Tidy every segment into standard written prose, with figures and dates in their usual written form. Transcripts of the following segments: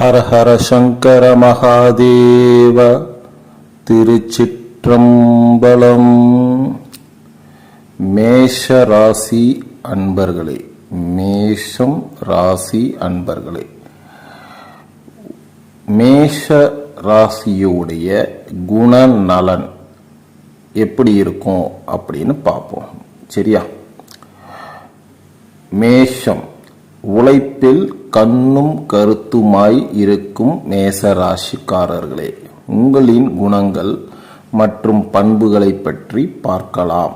ஹர ஹர சங்கர மகாதேவ. திருச்சிற்றம்பலம். மேஷ ராசி அன்பர்களே, மேஷம் ராசி அன்பர்களே, மேஷ ராசியுடைய குணநலன் எப்படி இருக்கும் அப்படின்னு பார்ப்போம். சரியா? மேஷம் உழைப்பில் கண்ணும் கருத்துமாய் இருக்கும் மேசராசிக்காரர்களே, உங்களின் குணங்கள் மற்றும் பண்புகளை பற்றி பார்க்கலாம்.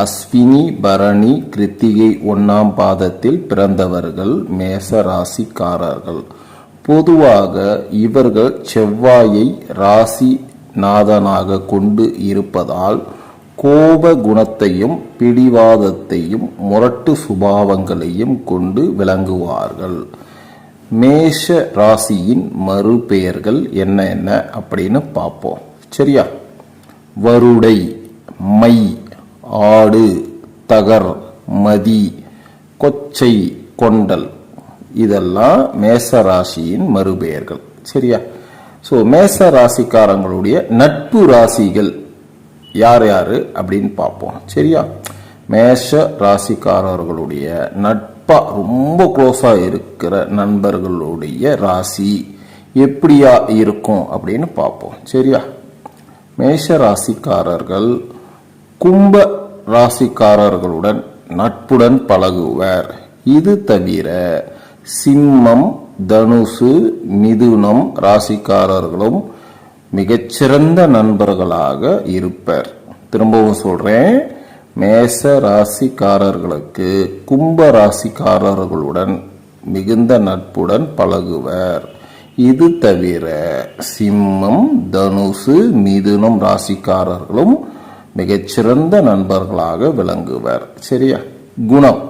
அஸ்வினி பரணி கிருத்திகை 1ஆம் பாதத்தில் பிறந்தவர்கள் மேசராசிக்காரர்கள். பொதுவாக இவர்கள் செவ்வாயை ராசி நாதனாக கொண்டு இருப்பதால் கோப குணத்தையும் பிடிவாதத்தையும் முரட்டு சுபாவங்களையும் கொண்டு விளங்குவார்கள். மேஷ ராசியின் மறுபெயர்கள் என்ன அப்படின்னு பார்ப்போம். சரியா? வருடை, மை, ஆடு, தகர், மதி, கொச்சை, கொண்டல், இதெல்லாம் மேச ராசியின் மறுபெயர்கள். சரியா? ஸோ மேச ராசிக்காரங்களுடைய நட்பு ராசிகள் யார் யாரு அப்படின்னு பார்ப்போம். சரியா? மேஷ ராசிக்காரர்களுடைய நட்பா ரொம்ப க்ளோஸா இருக்கிற நண்பர்களுடைய ராசி எப்படியா இருக்கும் அப்படின்னு பார்ப்போம். சரியா? மேஷ ராசிக்காரர்கள் கும்ப ராசிக்காரர்களுடன் நட்புடன் பழகுவர். இது தவிர சிம்மம், தனுசு, மிதுனம் ராசிக்காரர்களும் மிகச்சிறந்த நண்பர்களாக இருப்பர். திரும்பவும் சொல்றேன், மேச ராசிக்காரர்களுக்கு கும்ப ராசிக்காரர்களுடன் மிகுந்த நட்புடன் பழகுவர். இது தவிர சிம்மம், தனுசு, மிதுனம் ராசிக்காரர்களும் மிகச்சிறந்த நண்பர்களாக விளங்குவர். சரியா? குணம்,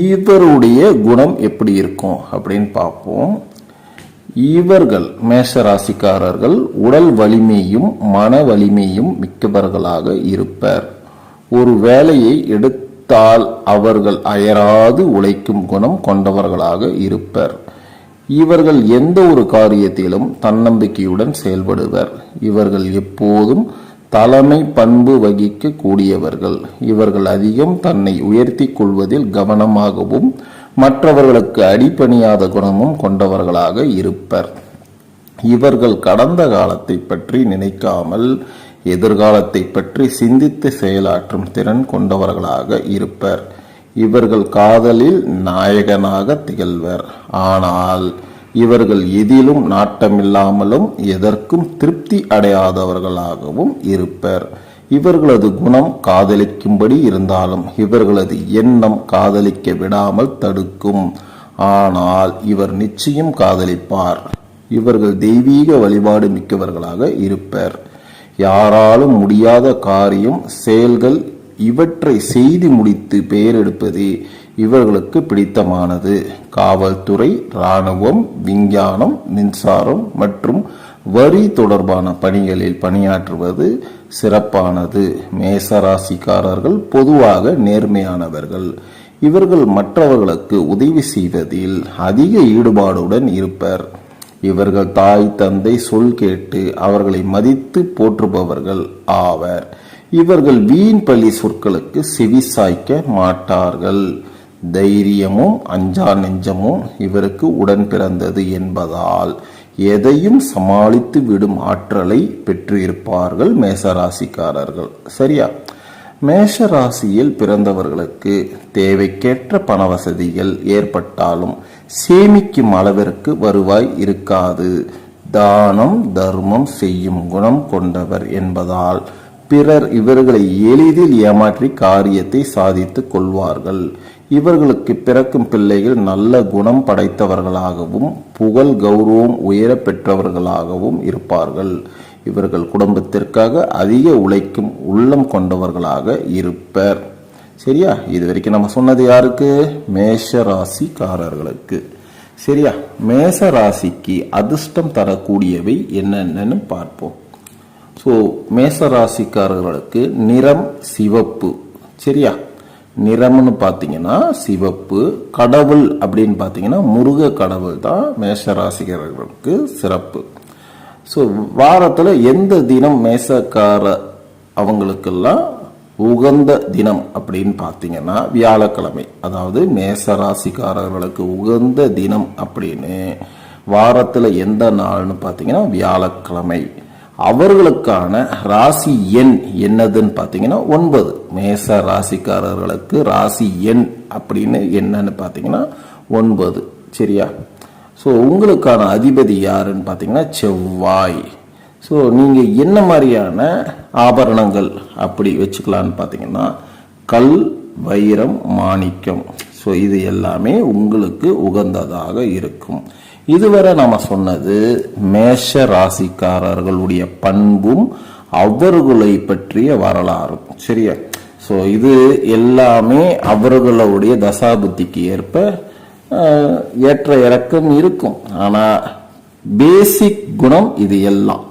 இவருடைய குணம் எப்படி இருக்கும் அப்படின்னு பார்ப்போம். இவர்கள் மேஷ ராசிக்காரர்கள் உடல் வலிமையும் மன வலிமையும் மிக்கவர்களாக இருப்பர். ஒரு வேலையை எடுத்தால் அவர்கள் அயராது உழைக்கும் குணம் கொண்டவர்களாக இருப்பர். இவர்கள் எந்த ஒரு காரியத்திலும் தன்னம்பிக்கையுடன் செயல்படுவர். இவர்கள் எப்போதும் தலைமை பண்பு வகிக்க கூடியவர்கள். இவர்கள் அதிகம் தன்னை உயர்த்தி கொள்வதில் கவனமாகவும் மற்றவர்களுக்கு அடிபணியாத குணமும் கொண்டவர்களாக இருப்பர். இவர்கள் கடந்த காலத்தை பற்றி நினைக்காமல் எதிர்காலத்தை பற்றி சிந்தித்து செயலாற்றும் திறன் கொண்டவர்களாக இருப்பர். இவர்கள் காதலில் நாயகனாக திகழ்வர். ஆனால் இவர்கள் எதிலும் நாட்டமில்லாமலும் எதற்கும் திருப்தி அடையாதவர்களாகவும் இருப்பர். இவர்களது குணம் காதலிக்கும்படி இருந்தாலும் இவர்களது எண்ணம் காதலிக்க விடாமல் தடுக்கும். ஆனால் இவர் நிச்சயம் காதலிப்பார். இவர்கள் தெய்வீக வழிபாடு மிக்கவர்களாக இருப்பர். யாராலும் முடியாத காரியம், செயல்கள் இவற்றை செய்து முடித்து பெயர் எடுப்பதே இவர்களுக்கு பிடித்தமானது. காவல்துறை, இராணுவம், விஞ்ஞானம், மின்சாரம் மற்றும் வரி தொடர்பான பணிகளில் பணியாற்றுவது சிறப்பானது. மேசராசிக்காரர்கள் பொதுவாக நேர்மையானவர்கள். இவர்கள் மற்றவர்களுக்கு உதவி செய்வதில் அதிக ஈடுபாடுடன் இருப்பர். இவர்கள் தாய் தந்தை சொல் கேட்டு அவர்களை மதித்து போற்றுபவர்கள் ஆவர். இவர்கள் வீண் பழி சொற்களுக்கு செவி சாய்க்க மாட்டார்கள். தைரியமும் அஞ்சா நெஞ்சமும் இவருக்கு உடன் பிறந்தது என்பதால் எதையும் சமாளித்து விடும் ஆற்றலை பெற்றிருப்பார்கள் மேசராசிக்காரர்கள். சரியா? மேஷ ராசியில் பிறந்தவர்களுக்கு தேவைக்கேற்ற பண வசதிகள் ஏற்பட்டாலும் சேமிக்கும் அளவிற்கு வருவாய் இருக்காது. தானம் தர்மம் செய்யும் குணம் கொண்டவர் என்பதால் பிறர் இவர்களை எளிதில் ஏமாற்றி காரியத்தை சாதித்துக் கொள்வார்கள். இவர்களுக்கு பிறக்கும் பிள்ளைகள் நல்ல குணம் படைத்தவர்களாகவும் புகழ் கௌரவம் உயர பெற்றவர்களாகவும் இருப்பார்கள். இவர்கள் குடும்பத்திற்காக அதிக உழைக்கும் உள்ளம் கொண்டவர்களாக இருப்பர். சரியா? இது வரைக்கும் நம்ம சொன்னது யாருக்கு? மேஷ ராசிக்காரர்களுக்கு. சரியா? மேஷ ராசிக்கு அதிர்ஷ்டம் தரக்கூடியவை என்னென்னு பார்ப்போம். ஸோ மேச ராசிக்காரர்களுக்கு நிறம் சிவப்பு. சரியா? நிறம்னு பார்த்தீங்கன்னா சிவப்பு. கடவுள் அப்படின்னு பார்த்தீங்கன்னா முருக கடவுள் தான் மேஷராசிக்காரர்களுக்கு சிறப்பு. ஸோ வாரத்தில் எந்த தினம் மேசக்கார அவங்களுக்கெல்லாம் உகந்த தினம் அப்படின்னு பார்த்தீங்கன்னா வியாழக்கிழமை. அதாவது மேசராசிக்காரர்களுக்கு உகந்த தினம் அப்படின்னு வாரத்தில் எந்த நாள்னு பார்த்தீங்கன்னா வியாழக்கிழமை. அவர்களுக்கான ராசி எண் என்னதுன்னு பார்த்தீங்கன்னா 9. மேச ராசிக்காரர்களுக்கு ராசி எண் அப்படின்னு என்னன்னு பார்த்தீங்கன்னா 9. சரியா? ஸோ உங்களுக்கான அதிபதி யாருன்னு பார்த்தீங்கன்னா செவ்வாய். ஸோ நீங்கள் என்ன மாதிரியான ஆபரணங்கள் அப்படி வச்சுக்கலான்னு பார்த்தீங்கன்னா கல், வைரம், மாணிக்கம். ஸோ இது எல்லாமே உங்களுக்கு உகந்ததாக இருக்கும். இதுவரை நம்ம சொன்னது மேஷ ராசிக்காரர்களுடைய பண்பும் அவர்களை பற்றிய வரலாறும். சரியா? ஸோ இது எல்லாமே அவர்களுடைய தசாபுத்திக்கு ஏற்ப ஏற்ற இறக்கம் இருக்கும். ஆனால் பேசிக் குணம் இது எல்லாம்.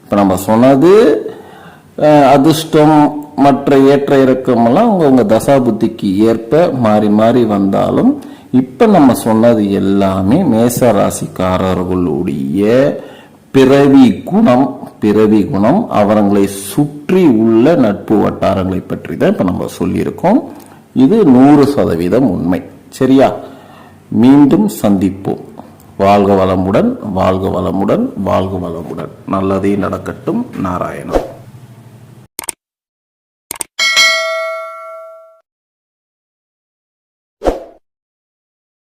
இப்போ நம்ம சொன்னது அதிர்ஷ்டம் மற்ற ஏற்ற இறக்கம் எல்லாம் உங்க தசாபுத்திக்கு ஏற்ப மாறி மாறி வந்தாலும் இப்ப நம்ம சொன்னது எல்லாமே மேச ராசிக்காரர்களுடைய பிறவி குணம் அவர்களை சுற்றி உள்ள நட்பு வட்டாரங்களை பற்றி தான் இப்ப நம்ம சொல்லியிருக்கோம். இது 100% உண்மை. சரியா? மீண்டும் சந்திப்போம். வாழ்க வளமுடன், வாழ்க வளமுடன், வாழ்க வளமுடன். நல்லதே நடக்கட்டும். நாராயணன்.